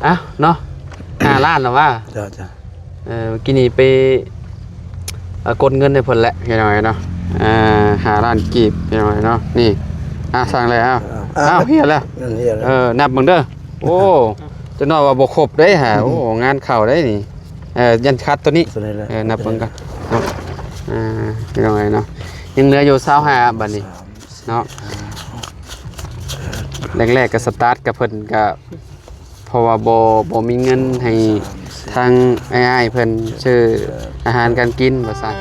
อ้าวเนาะ5 ล้านแล้วว่าจ้ะกินนี่ไปกดเงินในเพิ่นแหละพี่น้อยเนาะ5 ล้านกีบพี่น้อยเนาะนี่สั่งเลยอ้าวเฮียแล้วนับมึงเด้อโอ้จะน้อยว่าบ่ครบได้หาโอ้งานเข้าได้นี่ยันคัดตัวนี้นับมึงกันเนาะพี่น้อยเนาะยังเหลืออยู่25บัดนี้เนาะแรกๆก็สตาร์ทกับเพิ่นก็เพราะว่าบ่มีเงินให้ทางอ้ายๆเพิ่นซื้ออาหารการกินว่าซั่น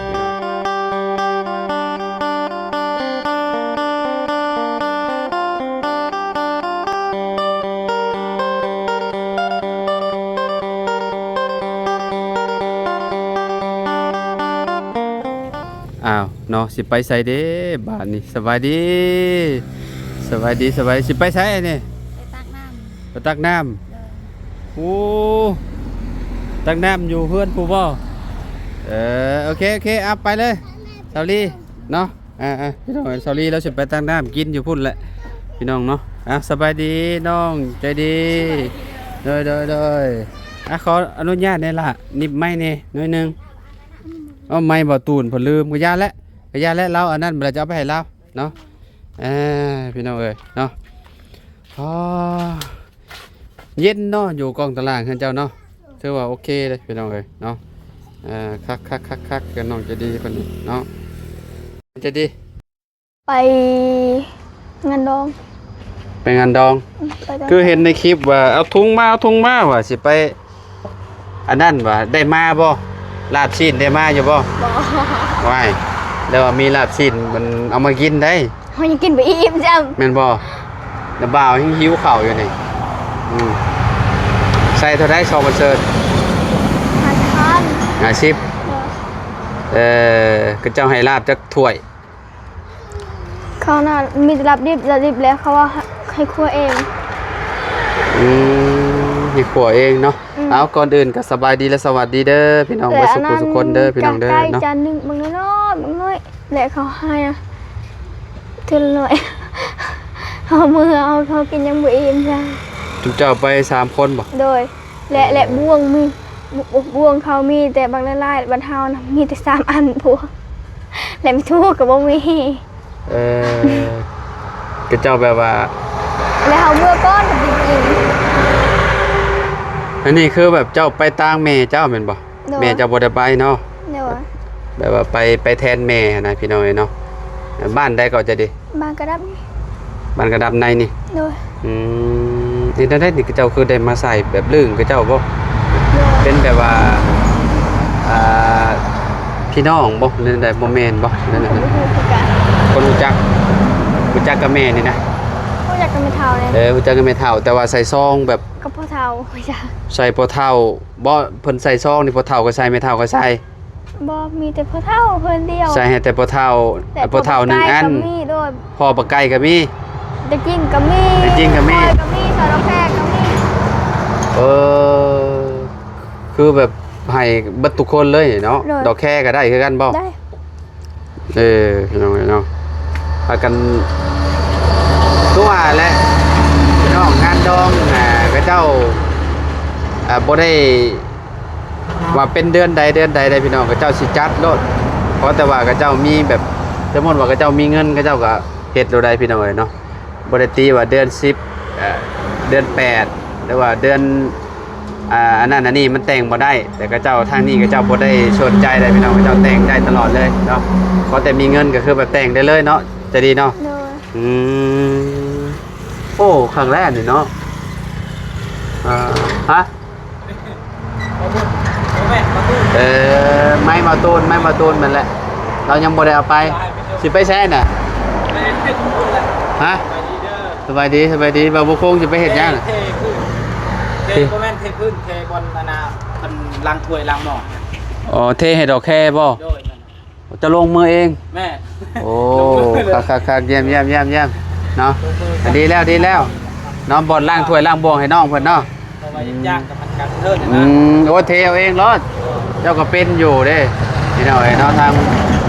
อ้าวเนาะสิไปไสเด้บาดนี้สบายดีสิไปไสนี่ไปตักน้ำโอ้ตักน้ำอยู่เพื่อนผู้บ่โอเคเอาไปเลยสาลีเนาะพี่น้องสาลีเราสิไปตักน้ำกินอยู่พุ่นแหละพี่น้องเนาะสบายดีน้องใจดีโดยขออนุญาตได้ล่ะนิบไม้นี่หน่อยนึงเอาไม้บ่ตูนผมลืมก็ยาแล้วเราอันนั้นเราจะเอาไปให้เราเนาะพี่น้องเอ้ยเนาะเย็นเนาะอยู่กองตารางเจ้าเนาะถือว่าโอเคเลยพี่น้องเอ้ยเนาะคักกันน้องจะดีคนนี้เนาะจะดีไปงานดองคือเห็นในคลิปว่าเอาถุงมาว่าสิไปอันนั้นว่าได้มาบ่ลาบชิ้นได้มาอยู่บ่ว้ายแล้วว่ามีลาบชิ้นมันเอามากินได้เฮายังกินบ่อิ่มจ้ะแม่นบ่แล้วบ่าวยังหิวข้าวอยู่นี่ใส่เท่าได้ซอบันเซิร์50ก็เจ้าให้ลาบจักถ้วยเขาน่ะมีรับดิบแล้วเขาว่าให้ครัวเองให้ครัวเองเนาะเอาก่อนอื่นก็สบายดีและสวัสดีเด้อพี่น้องบ่สุขทุกคนเด้อพี่น้องเด้อเนาะจานนึงมึงน้อยแหละเขาให้ทีละหน่อยเอามือเอาเขากินยังบ่อิ่มจ้ะทุกเจ้าไป3 คนบ่โดยและบ่วงมีบ่วงเขามีแต่บางละลายบรรเทานะมีแต่3 อันพวกและไม่ถูกก็บ่มีก็เจ้าแบบว่าแล้วเอามือก้อนกับจริงอันนี้คือแบบเจ้าไปต่างแม่เจ้าแม่นบ่แม่เจ้าบ่ได้ไปเนาะแบบว่าไปแทนแม่นะพี่น้องเนาะบ้านใดก็จะดีบ้านกระดับในนี่นี่ได้นี่เจ้าคือได้มาใส่แบบลึงกับเจ้าบ่เป็นแบบว่าพี่น้องบ่นั่นได้บ่แม่นบ่นั่นน่ะคนรู้จักกับแม่นี่นะรู้จักกับแม่เฒ่าเลยรู้จักกับแม่เฒ่าแต่ว่าใส่ซองแบบกับพ่อเฒ่าใส่พ่อเฒ่าบ่เพิ่นใส่ซองนี่พ่อเฒ่าก็ใส่แม่เฒ่าก็ใส่บ่มีแต่พ่อเฒ่าเพิ่นเดียวใส่ให้แต่พ่อเฒ่า1 อันพ่อปลาไก่ก็มีได้จริงก็มีสารแพทย์ก็มีคือแบบให้เบิดทุกคนเลยเนาะดอกแค่ก็ได้คือกันบ่ได้พี่น้องเนาะพากันตัวแหละพี่น้องงานดองก็เจ้าบ่ได้ว่าเป็นเดือนใดได้พี่น้องก็เจ้าสิจัดโลดเพราะแต่ว่าก็เจ้ามีแบบสมมุติว่าก็เจ้ามีเงินก็เจ้าก็เฮ็ดโลดได้พี่น้องเนาะบ่ได้ตีว่าเดือน10เดือน8หรือว่าเดือนอันนั้นอันนี้มันแต่งบ่ได้แต่ก็เจ้าทางนี้ก็เจ้าบ่ได้สนใจได้พี่น้องก็เจ้าแต่งได้ตลอดเลยเนาะเพราะแต่มีเงินก็คือแบบแต่งได้เลยเนาะจะดีเนาะโอ้ครั้งแรกนี่เนาะฮะไม่มาตูนมันแหละเรายังบ่ได้เอาไปสิไปแซ่น่ะฮะสบายดีบ่าวบุคงสิไปเฮ็ดหยังเทบ่แม่นเทพื้นเทบนนาเป็นล้างถ้วยล้างหม้อเทให้ดอกแค่บ่จะลงมือเองแม่โอ้คักเยี่ยมเนาะดีแล้วน้องบ่ล้างถ้วยล้างบ่วงให้น้องเพิ่นเนาะยากกับมันกันเทิดโอ้เทเอาเองรอดเจ้าก็เป็นอยู่เด้พี่น้องเนาะทาง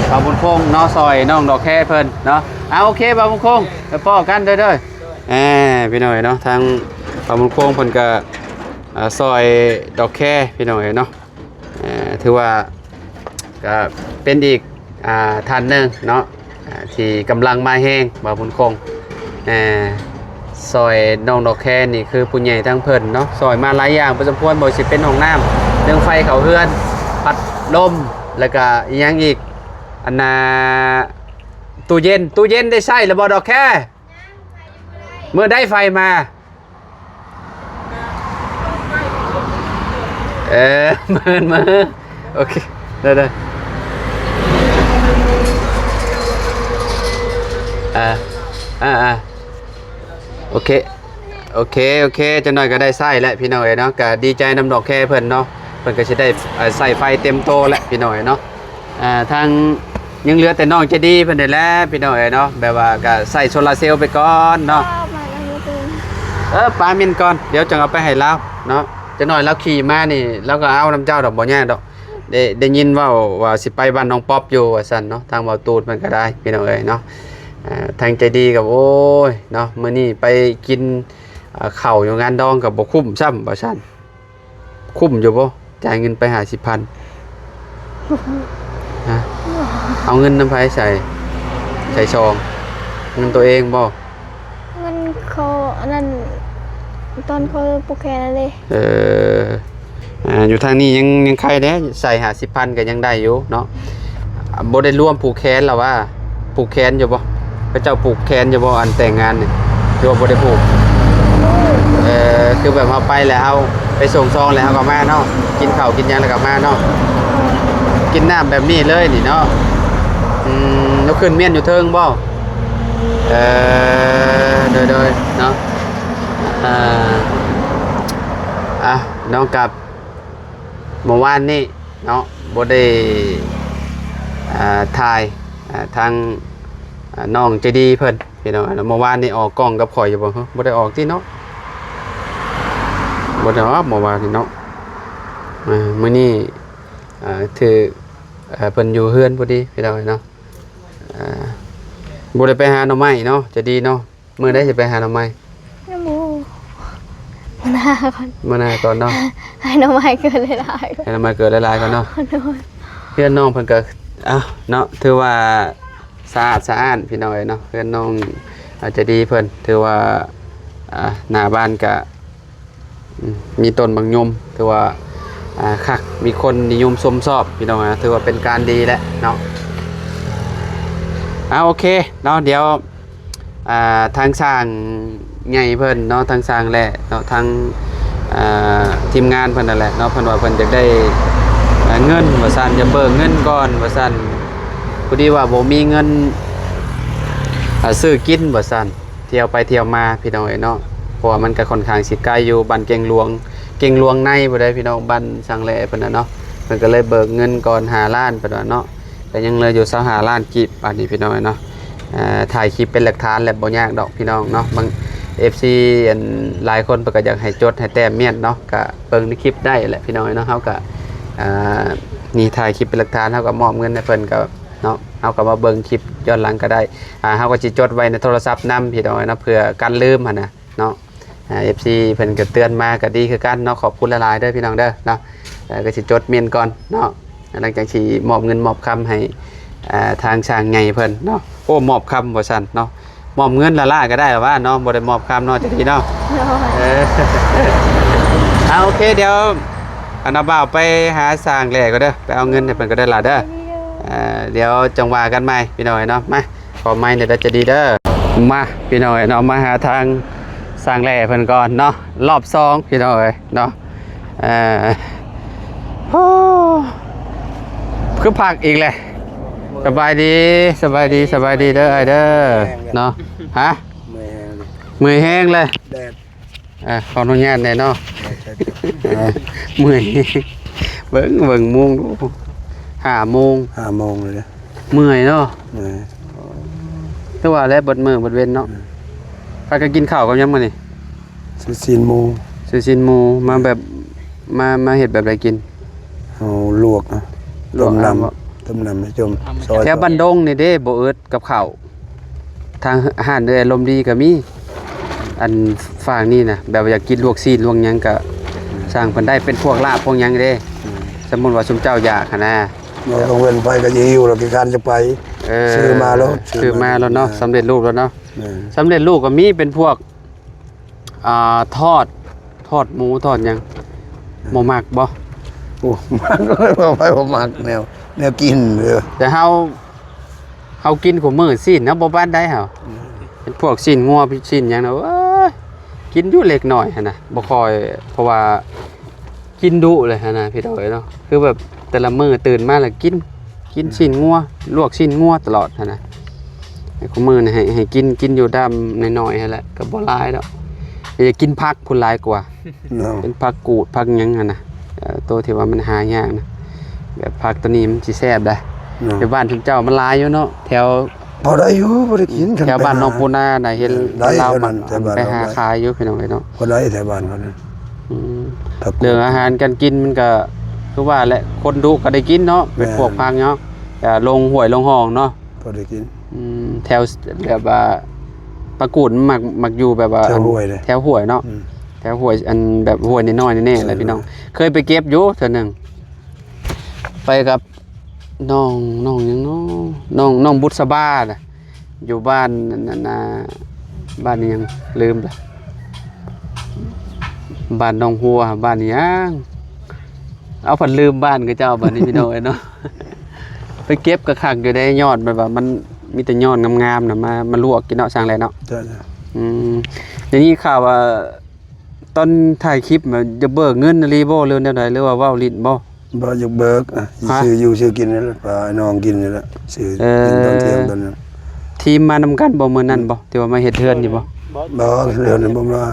บ่าวบุญคงเนาะซอยน้องดอกแค่เพิ่นเนาะโอเคบ่าวบุญคงไปพ้อกันเด้อพี่น้องเนาะทางบ่าวบุญคงเพิ่นก็ ซอยดอกแค่พี่น้องเอ๋ยเนาะถือว่าก็เป็นอีกท่านหนึ่งเนาะที่กำลังมาแห้งบ่าวบุญคงซอยน้องดอกแค่นี่คือผู้ใหญ่ทั้งเพิ่นเนาะซอยมาหลายอย่างพอสมควรบ่สิเป็นห้องน้ำเรื่องไฟเขาเฮือนพัดลมแล้วก็อีกอย่างอีกอันตู้เย็นได้ใช้หรือบ่ดอกแค่เมื่อได้ไฟมามือโอเคได้โอเคจะหน่อยก็ได้ใส่แล้วพี่น้อยเนาะก็ดีใจนำดอกแค่เพิ่นเนาะเพิ่นก็จะได้ใส่ไฟเต็มโตแล้วพี่น้อยเนาะทางยังเหลือแต่น้องจะดีเพิ่นได้แล้วพี่น้อยเนาะแบบว่าก็ใส่โซลาร์เซลล์ไปก่อนเนาะปลามินก่อนเดี๋ยวจะเอาไปให้เราเนาะจะหน่อยเราขี่มานี่แล้วก็เอาน้ำเจ้าดอกบ่แย่ดอกได้ยินว่าสิไปบ้านน้องป๊อปอยู่ว่าซั่นเนาะทางเบาตูดมันก็ได้พี่น้องเอ้ยเนาะทางใจดีกับโอ้ยเนาะมื้อนี้ไปกินข้าวอยู่งานดองกับบ่คุ้มซ้ำว่าซั่นคุ้มอยู่บ่จ่ายเงินไป50,000ฮะเอาเงินนำไผใส่ซองเงินตัวเองบ่เงินเขาอันนั้นตอนเขาปลูกแคนนั่นเลยอยู่ทางนี้ยังใครเด้ใส่50,000ก็ยังได้อยู่เนาะบ่ได้รวมผูกแขนหรอว่าผูกแขนอยู่บ่พระเจ้าผูกแขนอยู่บ่อันแต่งงานนี่คือว่าบ่ได้ผูกคือแบบเอาไปแล้วเอาไปส่งซองแล้วเอากลับมาเนาะกินข้าวกินหยังแล้วกลับมาเนาะกินน้ำแบบนี้เลยนี่เนาะแล้วขึ้นเมียนอยู่เทิงบ่โดยเนาะน้องกับเมื่อวานนี่เนาะบ่ได้ถ่ายทางน้องใจดีเพิ่นพี่น้องเมื่อวานนี่ออกกล้องกับข่อยอยู่บ่ฮะบ่ได้ออกที่เนาะบ่ได้ออกเมื่อวานนี่เนาะมื้อนี้ถือเพิ่นอยู่เฮือนพอดีพี่น้องเนาะบ่ได้ไปหาหน่อไม้เนาะจะดีเนาะมื้อใดสิไปหาหน่อไม้น้ำมูมาหน้าก่อนเนาะให้น้ำไม้เกิดหลายๆให้น้ำไม้เกิดหลายๆก่อนเนาะเพื่อนน้องเพิ่นก็เนาะถือว่าสะอาดพี่น้องเนาะเพื่อนน้องอาจจะดีเพิ่นถือว่าหน้าบ้านก็มีต้นบางยมถือว่าคักมีคนนิยมชมชอบพี่น้องนะถือว่าเป็นการดีแล้วเนาะโอเคเนาะเดี๋ยวทางสร้างใหญ่เพิ่นเนาะทางสร้างแหละเนาะทางทีมงานเพิ่นนั่นแหละเนาะเพิ่นว่าเพิ่นจะได้เงินว่าซั่นจะเบิกเงินก่อนว่าซั่นพอดีว่าบ่มีเงินซื้อกินว่าซั่นเที่ยวไปเที่ยวมาพี่น้องเนาะเพราะว่ามันก็ค่อนข้างสิไกลอยู่บ้านเก่งหลวงในบ่ได้พี่น้องบ้านสร้างแหละเพิ่นน่ะเนาะเพิ่นก็เลยเบิกเงินก่อน5ล้านเพิ่นว่าเนาะแต่ยังเหลืออยู่25ล้านกีบอันนี้พี่น้องเนาะถ่ายคลิปเป็นหลักฐานแหละบ่ยากดอกพี่น้องเนาะบาง FC หลายคนเพิ่นก็อยากให้จดให้แต้มเมียนเนาะก็เบิ่งในคลิปได้แหละพี่น้องเนาะเฮาก็นี่ถ่ายคลิปเป็นหลักฐานเฮาก็มอบเงินให้เพิ่นก็เนาะเฮาก็มาเบิ่งคลิปย้อนหลังก็ได้เฮาก็สิจดไว้ในโทรศัพท์นำพี่น้องเนาะเพื่อกันลืมหั่นน่ะเนาะFC เพิ่นก็เตือนมาก็ดีคือกันเนาะขอบคุณหลายๆเด้อพี่น้องเด้อเนาะก็สิจดเมียนก่อนเนาะหลังจากที่มอบเงินมอบคำให้ทางช่างใหญ่เพิ่นเนาะโอ้มอบคำบ่ซั่นเนาะมอบเงินละล่าก็ได้ว่าเนาะบ่ได้มอบคำเนาะจังซี่เนาะโอเคเดี๋ยวอันน่ะบ่าวไปหาสร้างแหล่ก็เด้อไปเอาเงินให้เพิ่นก็ได้ล่ะเด้อเดี๋ยวจังว่ากันใหม่พี่น้อยเนาะมาขอไม้เดี๋ยวจะดีเด้อมาพี่น้อยเนาะมาหาทางสร้างแหล่เพิ่นก่อนเนาะรอบ2พี่น้อยเนาะคือพักอีกเลยสบายดีเด้อไอเด้อเนาะฮะมือแห้งเลยขออนุญาตหน่อยเนาะมือเบิ่งโมงดู5 โมงเลยเมื่อยเนาะแต่ว่าแล้วเบิดมื้อเบิดเว้นเนาะไปก็กินข้าวกับยังมื้อนี่ซื้อซีนหมูมาแบบมาเฮ็ดแบบใดกินเอาลวกนะต้มน้ำให้จมซอยแถวบ้านดงนี่เด้บ่อึดกับข้าวทางอาหารอารมณ์ดีก็มีอันฝากนี่นะแบบอยากกินลวกซีนลวกหยังก็ สร้างเพิ่นได้เป็นพวกลาบพวกหยังเด้สมมุติว่าซุมเจ้าอยากหันน่ะ เราต้องเว้นไปก็จะหิวแล้วกี่คันจะไปซื้อมาแล้ว ซื้อมาแล้วเนาะสำเร็จรูปแล้วเนาะ แม่น สำเร็จรูปก็มีเป็นพวกทอดหมูทอดหยังบ่มักบ่ โอ้มันบ่ไปบ่มักแนวกินเด้อ แต่เฮากินของมื้อซีนเนาะบ่ปานใดเฮาเป็นพวกซีนงัวซีนหยังเนาะเอ้ยกินอยู่เล็กน้อยหั่นน่ะบ่ค่อยเพราะว่ากินดุเลยหั่นน่ะพี่น้อยเนาะคือแบบแต่ละมื้อตื่นมาแล้วกินซีนงัวลวกซีนงัวตลอดหั่นน่ะของมื้อนี่ให้กินอยู่ดำน้อยๆหั่นแหละก็บ่หลายดอกอย่ากินผักพุ่นหลายกว่า เนาะ เป็นผักกูดผักหยังหั่นน่ะตัวที่ว่ามันหายากนะแบบผักตัวนี้มันสิแซ่บได้ในบ้านทุกเจ้ามันหลายอยู่เนาะแถว พอได้อยู่บ่ได้กิน แถวบ้านน้องปูนาน่ะเห็น ได้ เรา เท่า มั นั้น นแต่บ้าน ไปหาขายอยู่พี่น้องเนาะ พอได้แถวบ้านเขานั่น อืม ผักกูด เรื่องอาหารการกินมันก็คือว่าแหละคนดุก็ได้กินเนาะเป็นพวกพังเนาะลงห้วยลงห้องเนาะ พอได้กิน แถวแบบว่าปลากูดมันมักอยู่แบบว่า แถวห้วยเลย แถวห้วยเนาะ แถวห้วยอันแบบห้วยน้อยๆแน่ๆแหละพี่น้องเคยไปเก็บอยู่เทื่อหนึงไปกับน้องหยังน้องบุษบาน่ะอยู่บ้านนั่นน่ะบ้านนี้ยังลืมละบ้านน้องหัวบ้านนี้ยังเอาผันลืมบ้านกับเจ้าบ้านนี้พี่น้องเนาะ ไปเก็บกระคักอยู่ได้ยอดแบบว่ามันมีแต่ยอดงามๆน่ะมาลวกกินเนาะสร้างแล้วเนาะ จ้ะ อย่างนี้ข่าวว่าตอนถ่ายคลิปมันจะเบิกเงินรีโบเรื่องใดหรือว่าเว้าลิ้นบ่ บ่อยากเบิกอ่ะซื้ออยู่ซื้อกินนี่แหละปลาน้องกินนี่แหละซื้อกินตอนเที่ยงตอนนั้น ทีมมานำกันบ่มื้อนั้นบ่ที่ว่ามาเฮ็ดเทือนนี่บ่ บ่เรื่องนั้นบ่มา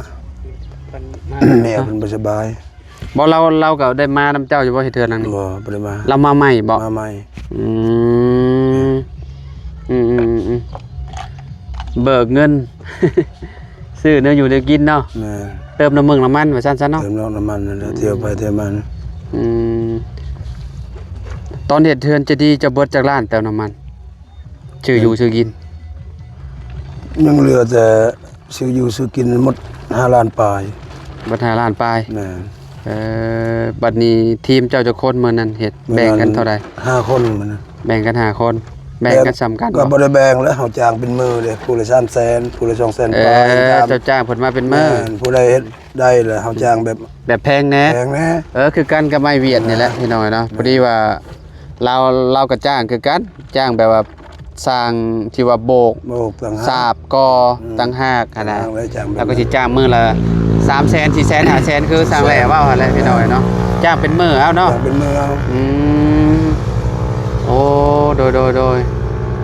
แม่เพิ่นบ่สบาย บ่เราก็ได้มานำเจ้าอยู่บ่เฮ็ดเทือนหลังนี้ บ่ได้มา เรามาใหม่บ่ มาใหม่ อืมเบิกเงิน ซื้อเนื้ออยู่เนื้อกินเนาะ แม่ เติมน้ำมันว่าซั่นๆเนาะ เติมน้ำมันนั่นแหละเที่ยวไปเที่ยวมานะ ตอนเฮ็ดเทือนจะดีจะเบิดจากร้านเติมน้ำมันชื่ออยู่ชื่อกิน ยังเหลือแต่ซื้ออยู่ซื้อกินหมด5ล้านปลาย บัดหาล้านปลาย แม่ บัดนี้ทีมเจ้าจะคนมื้อนั้นเฮ็ดแบ่งกันเท่าใด 5คนมันนะ แบ่งกัน5คนแบ่งกันซ้ำกัน ก็บ่ได้แบ่งแล้วเฮาจ้างเป็นมือเลยผู้ละ300,000ผู้ละ200,000ปลาย เจ้าจ้างเพิ่นมาเป็นมื้อ ผู้ใดเฮ็ดได้แล้วเฮาจ้างแบบ แบบแพงแน่ แพงแน่ คือกันกับไม้เวียดนี่แหละพี่น้อยเนาะพอดีว่าเราก็จ้างคือกันจ้างแบบว่าสร้างที่ว่าโบก โมกต่างหาก สาบกอตั้งหากหั่นน่ะ จ้างไว้จ้างแบบ แล้วก็สิจ้างมื้อละ300,000 400,000 500,000คือสร้างแหล่ว่าหั่นแหละพี่น้อยเนาะจ้างเป็นมื้อเอาเนาะ จ้างเป็นมือเอา โอ้โดย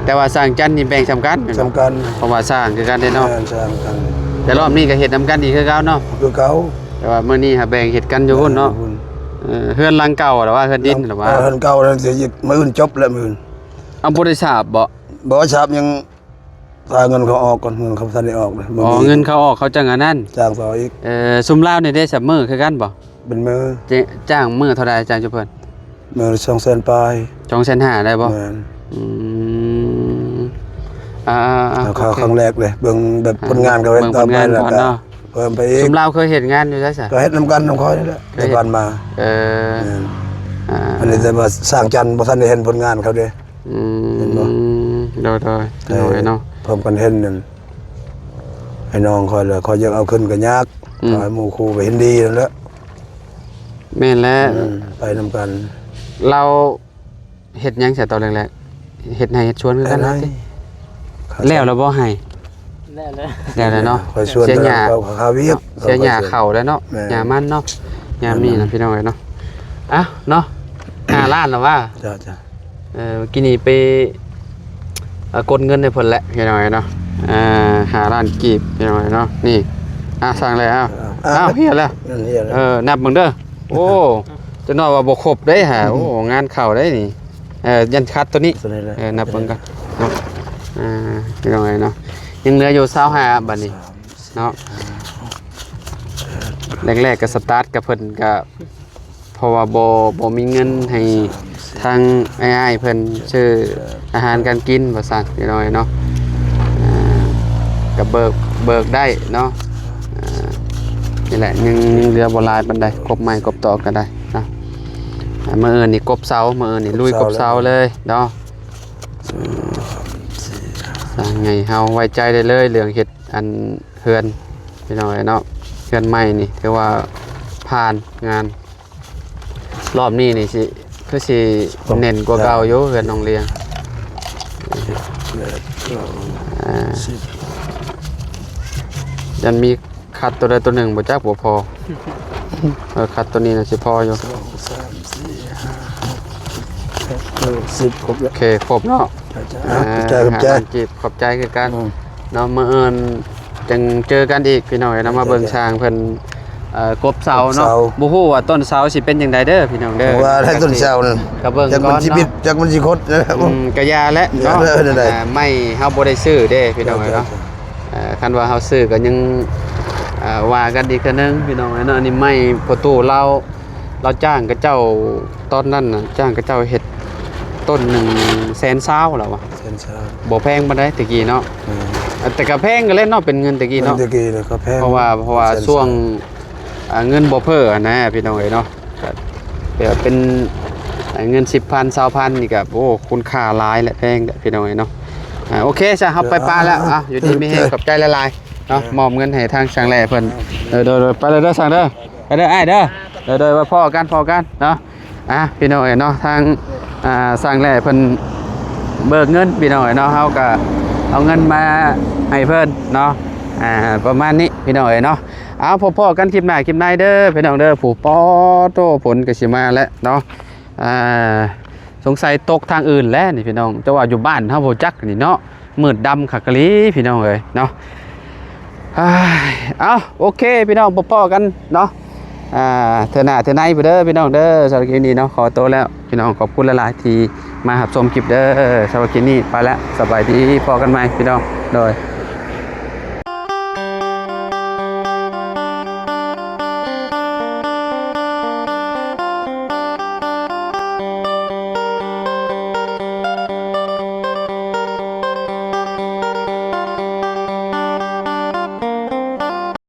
แต่ว่าสร้างจันทร์นี่แบ่งสำคัญ สำคัญ เพราะว่าสร้างคือกันเด้เนาะ สร้างกัน แต่รอบนี้ก็เฮ็ดนํกันอีกคือเก่าเนาะ คือเขา แต่ว่ามื้อนี้หาแบ่งเฮ็ดกันอยู่พุ่นเนาะเฮือนหลังเก่าหรือว่าเฮือนดินหรือว่า เฮือนเก่าแล้วสิมื้ออื่นจบแล้วมื้ออื่น เอาบ่ได้ทราบบ่ บ่ทราบยังตาเงินเขาออกก่อนเงินเขาทันได้ออกเลยบ่ อ๋อ มี เงินเขาออกเขาจ้างอันนั้น จ้างต่ออีก ซุมลาวนี่ได้สับมื้อคือกันบ่ เป็นมือ จ้างมื้อเท่าใดจ้างจุเพิ่น มือ200,000ปลาย 250,000ได้บ่ แม่น อืมอ่า เอาเข้าครั้งแรกเลยเบิ่งแบบผลงานเขาเฮ็ด เบิ่ง ต่อ ผล ไป งาน แล้ว ก่อน ก็ เนาะ เพิ่มไปอีก ซุมลาวเคยเฮ็ดงานอยู่ไสซะ ก็เฮ็ดนำกันนำคอยนี่แหละแต่ก่อนมา เออ แม่น อ่า อันนี้แต่ว่าสร้างจันทร์บ่ทันได้เห็นผลงานเขาเด้ อืม เห็นบ่ โดยเนาะ เพิ่มกันเห็นนั่นให้น้องคอยเลยคอยยังเอาขึ้นก็ยาก อืม คอยหมู่ครูไปเห็นดีนั่นแหละ แม่นแล้ว ไปนำกัน เราเฮ็ดหยังซะตอนแรกๆเฮ็ดให้เฮ็ดชวนคือกันเนาะติแล้วบ่ให้ แล้วเลย แล้วเนาะ คอยชวน เสียหญ้า เขาคาเวียก เสียหญ้าเข่าแล้วเนาะ แม่ หญ้ามันเนาะยามนี้นะพี่น้องเอ้ยเนาะอ่ะเนาะ5ล้านแล้วว่า จ้ะ กินนี่ไปกดเงินให้เพิ่นแหละพี่น้องเอ้ยเนาะ5ล้านกีบพี่น้องเอ้ยเนาะนี่สั่งเลยอ้าวเฮียแล้ว นั่นเฮียแล้ว นับเบิ่งเด้อโอ้จะน้อยว่าบ่ครบได้หาโอ้งานเข้าได้นี่ยันคัดตัวนี้ ตัวนี้แหละ นับเบิ่งกันเนาะพี่น้องเอ้ยเนาะยังเหลืออยู่25บัดนี้เนาะแรกๆก็สตาร์ทกับเพิ่นก็เพราะว่าบ่มีเงินให้ทางอ้ายๆเพิ่นซื้ออาหารการกินว่าซั่นพี่น้องเอ้ยเนาะก็เบิกได้เนาะ นี่แหละยังเรือโบราณบันไดกบไม้กบตอกก็ได้นะมื้ออื่นนี่กบเสามื้ออื่นนี่ลุยกบเสาเลยเนาะไงเฮาไว้ใจได้เลยเรื่องเฮ็ดอันเฮือนพี่น้องเนาะเฮือนใหม่นี่ถือว่าผ่านงานรอบนี้นี่สิคือสิเน้นกว่าเก่าอยู่เฮือนน้องเลี้ยงยันมีคัดตัวใดตัวหนึ่งบ่จักบ่พอคัดตัวนี้น่ะสิพออยู่ 10ครบแล้ว โอเคครบเนาะ ขอบใจ จีบขอบใจคือกันเนาะมื้ออื่นจังเจอกันอีกพี่น้องเนาะมาเบิ่งช้างเพิ่นกบเสาเนาะบ่ฮู้ว่าต้นเสาสิเป็นจังไดเด้อพี่น้องเด้อ ว่าให้ต้นเสานั่น ก็เบิ่ง จาก ก่ มั อน น สิบิด เนาะ จากมันสิคดนะครับ กะยาและเนาะ ได้ ไม่เฮาบ่ได้ซื้อเด้พี่น้องเนาะคันว่าเฮาซื้อก็ยังว่ากันอีกเทื่อนึงพี่น้องเนาะอันนี้ไม่ประตูเราจ้างกับเจ้าตอนนั้นน่ะจ้างกับเจ้าเฮ็ดต้น120,000แล้ววะ เส้นเสา บ่แพงปานใดตะกี้เนาะแต่ก็แพงก็เล่นเนาะเป็นเงินตะกี้เนาะ ตะกี้เนี่ยก็แพง เพราะว่าช่วงเงินบ่เพ้อนะพี่น้องเอ้ยเนาะก็แบบเป็นเงิน 10,000 20,000นี่ก็โอ้คุณค่าหลายและแพงแหละพี่น้องเอ้ยเนาะโอเคจ้ะเฮาไปปลาแล้วอยู่ดีมีแฮงขอบใจหลายๆเนาะมอบเงินให้ทางช่างแหล่เพิ่นเด้อไปเลยเด้อช่างเด้อไปเด้ออ้ายเด้อเด้อว่าพ่อกันเนาะพี่น้องเอ้ยเนาะทางช่างแหล่เพิ่นเบิกเงินพี่น้องเอ้ยเนาะเฮาก็เอาเงินมาให้เพิ่นเนาะประมาณนี้พี่น้องเอ้ยเนาะเอาพอๆกันคลิปหน้าคลิปในเด้อพี่น้องเด้อผู้ปอโตผลก็สิมาแล้วเนาะสงสัยตกทางอื่นแล้วนี่พี่น้องแต่ว่าอยู่บ้านเฮาบ่จักนี่เนาะมืดดำคักกะลีพี่น้องเอ้ยเนาะเอาโอเคพี่น้องพอๆกันเนาะเทื่อหน้าเทื่อในไปเด้อพี่น้องเด้อสำหรับคลิปนี้เนาะขอตัวแล้วพี่น้องขอบคุณหลายๆที่มารับชมคลิปเด้อสำหรับคลิปนี้ไปแล้วสบายดีพอกันใหม่พี่น้องโดย